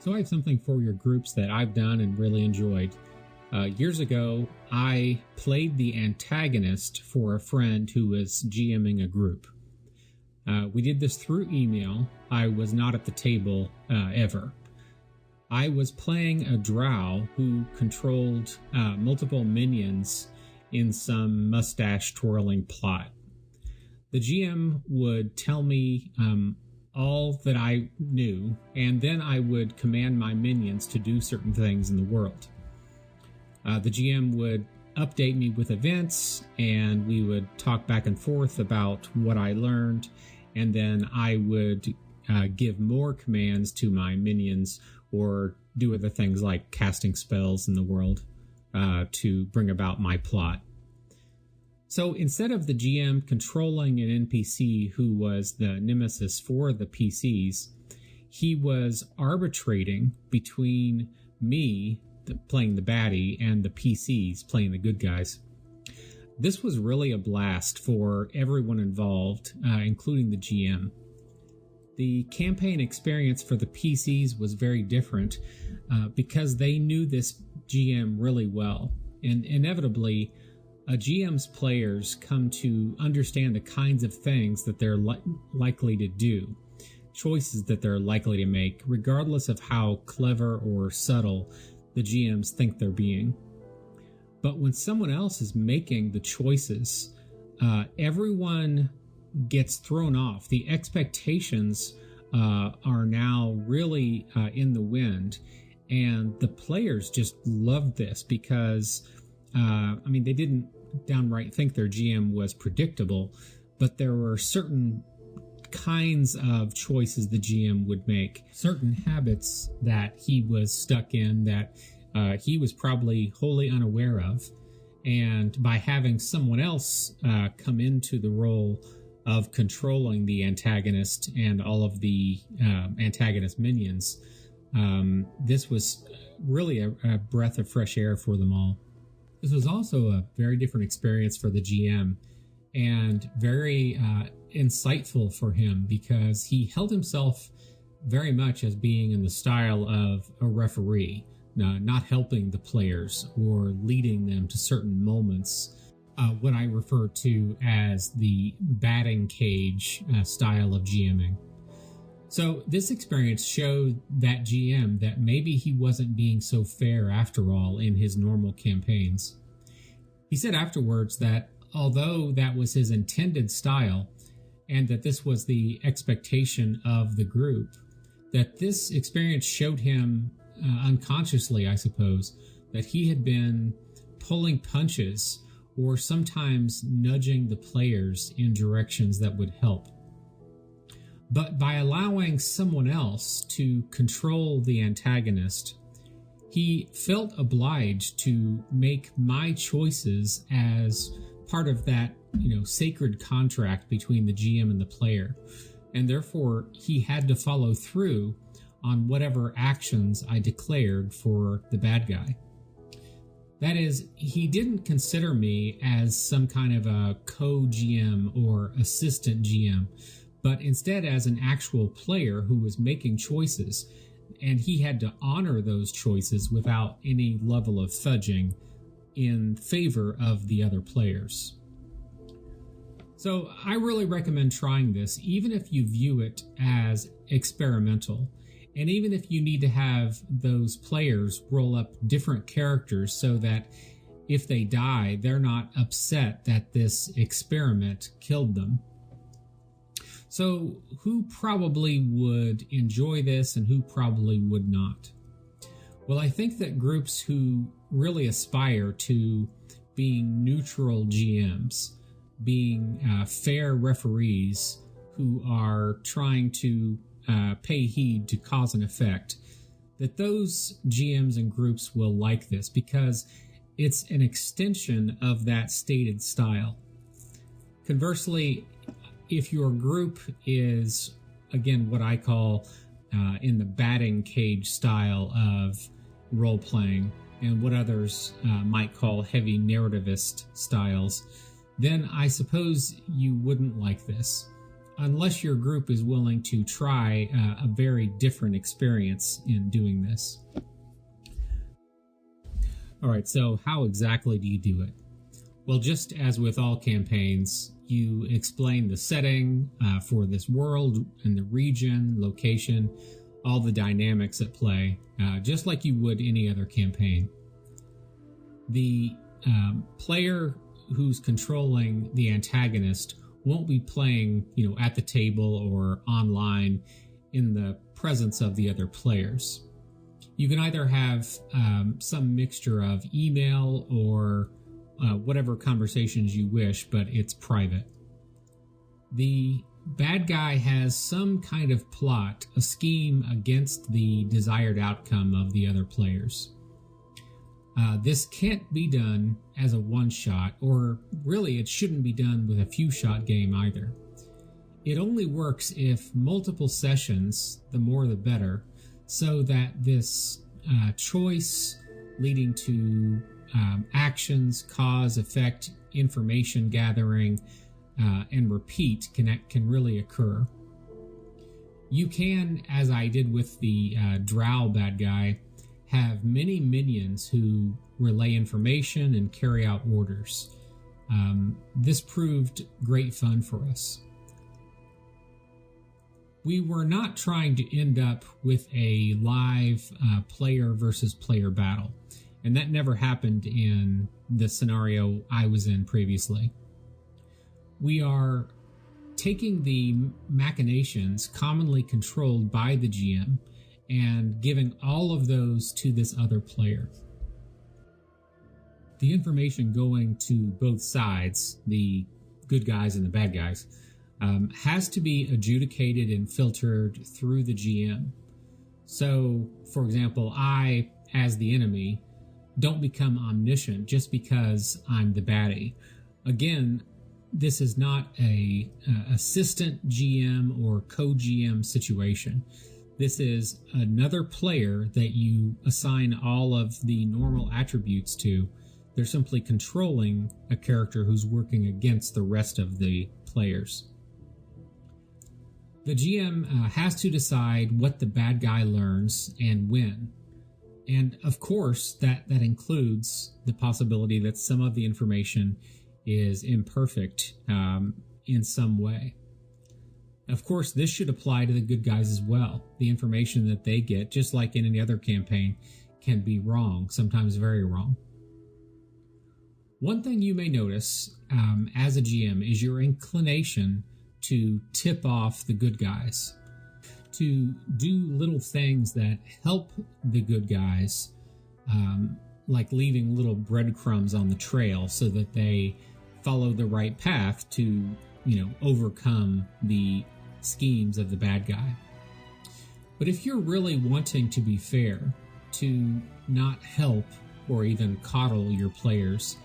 So I have something for your groups that I've done and really enjoyed. Years ago, I played the antagonist for a friend who was GMing a group. We did this through email. I was not at the table ever. I was playing a drow who controlled multiple minions in some mustache-twirling plot. The GM would tell me all that I knew, and then I would command my minions to do certain things in the world. The GM would update me with events, and we would talk back and forth about what I learned, and then I would give more commands to my minions or do other things like casting spells in the world to bring about my plot. So instead of the GM controlling an NPC who was the nemesis for the PCs, he was arbitrating between me, playing the baddie, and the PCs, playing the good guys. This was really a blast for everyone involved, including the GM. The campaign experience for the PCs was very different because they knew this GM really well, and inevitably, a GM's players come to understand the kinds of things that they're likely to do, choices that they're likely to make, regardless of how clever or subtle the GMs think they're being. But when someone else is making the choices, everyone gets thrown off. The expectations are now really in the wind, and the players just loved this because they didn't downright think their GM was predictable, but there were certain kinds of choices the GM would make, certain habits that he was stuck in that he was probably wholly unaware of. And by having someone else come into the role of controlling the antagonist and all of the antagonist minions, this was really a breath of fresh air for them all. This was also a very different experience for the GM and very insightful for him because he held himself very much as being in the style of a referee, not helping the players or leading them to certain moments, what I refer to as the batting cage style of GMing. So this experience showed that GM that maybe he wasn't being so fair after all in his normal campaigns. He said afterwards that although that was his intended style and that this was the expectation of the group, that this experience showed him unconsciously, I suppose, that he had been pulling punches or sometimes nudging the players in directions that would help. But by allowing someone else to control the antagonist, he felt obliged to make my choices as part of that, sacred contract between the GM and the player. And therefore, he had to follow through on whatever actions I declared for the bad guy. That is, he didn't consider me as some kind of a co-GM or assistant GM, but instead as an actual player who was making choices, and he had to honor those choices without any level of fudging in favor of the other players. So I really recommend trying this, even if you view it as experimental, and even if you need to have those players roll up different characters so that if they die, they're not upset that this experiment killed them. So who probably would enjoy this and who probably would not? Well, I think that groups who really aspire to being neutral GMs, being fair referees who are trying to pay heed to cause and effect, that those GMs and groups will like this because it's an extension of that stated style. Conversely, if your group is, again, what I call in the batting cage style of role-playing, and what others might call heavy narrativist styles, then I suppose you wouldn't like this. unless your group is willing to try a very different experience in doing this. All right, so how exactly do you do it? Well, just as with all campaigns, you explain the setting for this world and the region, location, all the dynamics at play, just like you would any other campaign. The player who's controlling the antagonist won't be playing, at the table or online in the presence of the other players. You can either have some mixture of email or whatever conversations you wish, but it's private. The bad guy has some kind of plot, a scheme against the desired outcome of the other players. This can't be done as a one-shot, or really it shouldn't be done with a few-shot game either. It only works if multiple sessions, the more the better, so that this choice leading to actions, cause, effect, information gathering, and repeat can really occur. You can, as I did with the drow bad guy, have many minions who relay information and carry out orders. This proved great fun for us. We were not trying to end up with a live player versus player battle, and that never happened in the scenario I was in previously. We are taking the machinations commonly controlled by the GM and giving all of those to this other player. The information going to both sides, the good guys and the bad guys, has to be adjudicated and filtered through the GM. So, for example, I, as the enemy, don't become omniscient just because I'm the baddie. Again, this is not a assistant GM or co-GM situation. This is another player that you assign all of the normal attributes to. They're simply controlling a character who's working against the rest of the players. The GM has to decide what the bad guy learns and when. And of course, that includes the possibility that some of the information is imperfect in some way. Of course, this should apply to the good guys as well. The information that they get, just like in any other campaign, can be wrong, sometimes very wrong. One thing you may notice as a GM is your inclination to tip off the good guys, to do little things that help the good guys, like leaving little breadcrumbs on the trail so that they follow the right path to, overcome the schemes of the bad guy. But if you're really wanting to be fair, to not help or even coddle your players,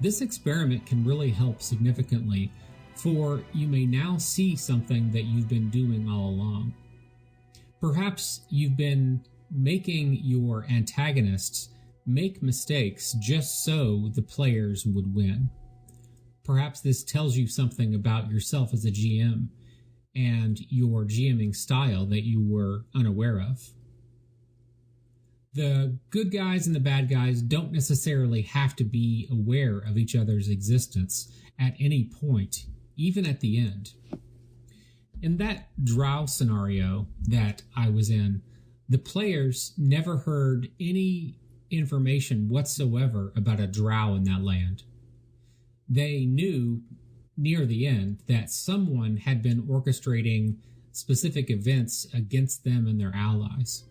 this experiment can really help significantly, for you may now see something that you've been doing all along. Perhaps you've been making your antagonists make mistakes just so the players would win. Perhaps this tells you something about yourself as a GM and your GMing style that you were unaware of. The good guys and the bad guys don't necessarily have to be aware of each other's existence at any point, even at the end. In that drow scenario that I was in, the players never heard any information whatsoever about a drow in that land. They knew near the end that someone had been orchestrating specific events against them and their allies.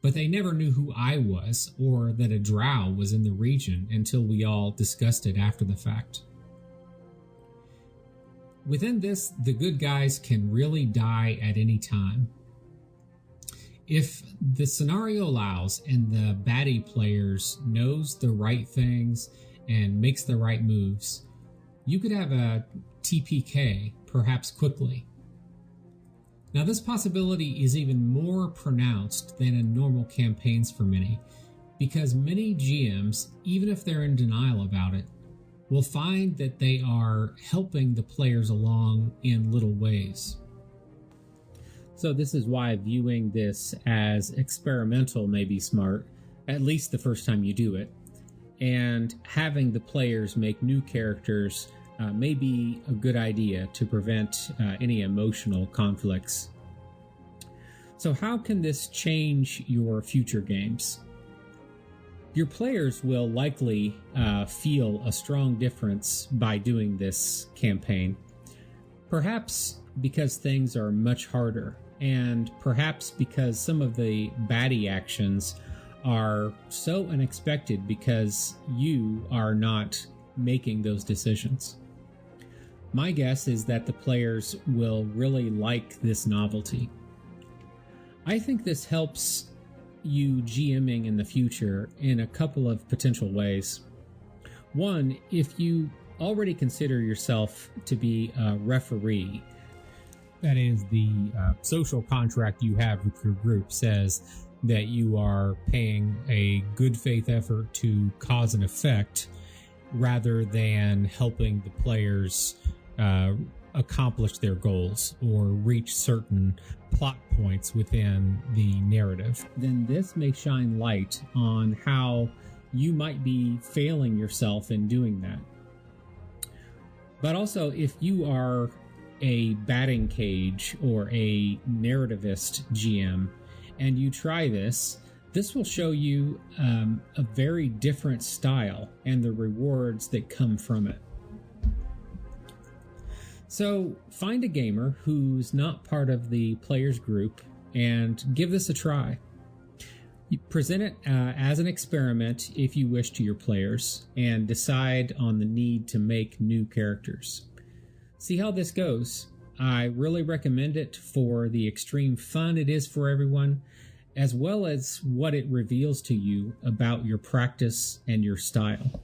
But they never knew who I was or that a drow was in the region until we all discussed it after the fact. Within this, the good guys can really die at any time. If the scenario allows and the baddie players knows the right things and makes the right moves, you could have a TPK, perhaps quickly. Now, this possibility is even more pronounced than in normal campaigns for many, because many GMs, even if they're in denial about it, will find that they are helping the players along in little ways. So this is why viewing this as experimental may be smart, at least the first time you do it. And having the players make new characters may be a good idea to prevent any emotional conflicts. So how can this change your future games? Your players will likely feel a strong difference by doing this campaign. Perhaps because things are much harder, and perhaps because some of the baddie actions are so unexpected because you are not making those decisions. My guess is that the players will really like this novelty. I think this helps you GMing in the future in a couple of potential ways. One, if you already consider yourself to be a referee, that is, the social contract you have with your group says that you are paying a good faith effort to cause an effect rather than helping the players accomplish their goals or reach certain plot points within the narrative, then this may shine light on how you might be failing yourself in doing that. But also, if you are a batting cage or a narrativist GM and you try this will show you a very different style and the rewards that come from it. So find a gamer who's not part of the players group and give this a try. You present it as an experiment if you wish to your players, and decide on the need to make new characters. See how this goes. I really recommend it for the extreme fun it is for everyone, as well as what it reveals to you about your practice and your style.